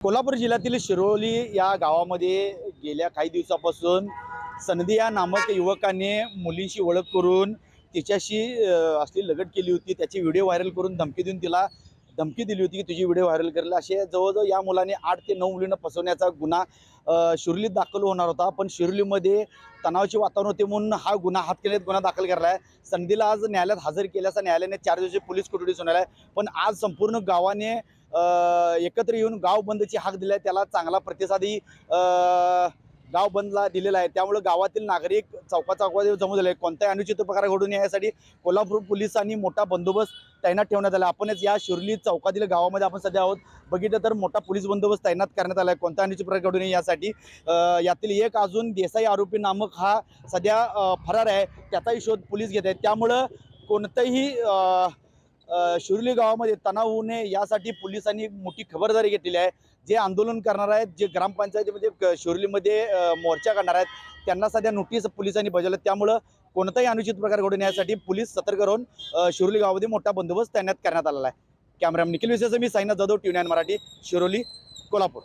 कोल्हापूर जिल्ह्यातील शिरोली या गावामध्ये गेल्या काही दिवसापासून सनदी नामक युवकाने मुलीशी ओळख करून तिच्याशी असली लगट केली होती। त्याची व्हिडिओ व्हायरल करून धमकी देऊन तिला धमकी दिली होती की तुझी व्हिडिओ व्हायरल करेल। असे जवळजवळ या मुलाने 8 ते 9 मुलींना फसवण्याचा गुन्हा शिरोलीत दाखल होणार होता, पण शिरोलीमध्ये तणावाचे वातावरण होते म्हणून हा गुन्हा हातकणंगलेत गुन्हा दाखल केला आहे। सनदीला आज न्यायालयात हजर केल्याचा न्यायालयाने 4 दिवसाची पोलीस कोठडी सुनावली आहे। पण आज संपूर्ण गावाने एकत्र येऊन गाव बंदची हाक दिली आहे। त्याला चांगला प्रतिसादही गाव बंदला दिलेला आहे। त्यामुळे गावातील नागरिक चौकाचौकात जमू झाले। कोणत्याही अनुचित प्रकार घडू नये यासाठी कोल्हापूर पोलिसांनी मोठा बंदोबस्त तैनात ठेवण्यात आला। आपणच या शिरोली चौकातील गावामध्ये आपण सध्या आहोत। बघितलं तर मोठा पोलीस बंदोबस्त तैनात करण्यात आला आहे कोणत्या अनुचित प्रकार घडू नये यासाठी। यातील एक अजून देसाई आरोपी नामक हा सध्या फरार आहे, त्याचाही शोध पोलीस घेत आहेत। त्यामुळं कोणतंही शिरोली गावामध्ये तणाव होऊ नये यासाठी पोलिसांनी मोठी खबरदारी घेतलेली आहे। जे आंदोलन करणार आहेत, जे ग्रामपंचायतीमध्ये शिरोलीमध्ये मोर्चा करणार आहेत, त्यांना सध्या नोटीस पोलिसांनी बजावलं। त्यामुळं कोणताही अनुचित प्रकार घडू नये यासाठी पोलीस सतर्क राहून शिरोली गावामध्ये मोठा बंदोबस्त तैनात करण्यात आलेला आहे। कॅमेरामन निखिल विसेसह मी साईनाथ जाधव, TV9 मराठी, शिरोली, कोल्हापूर।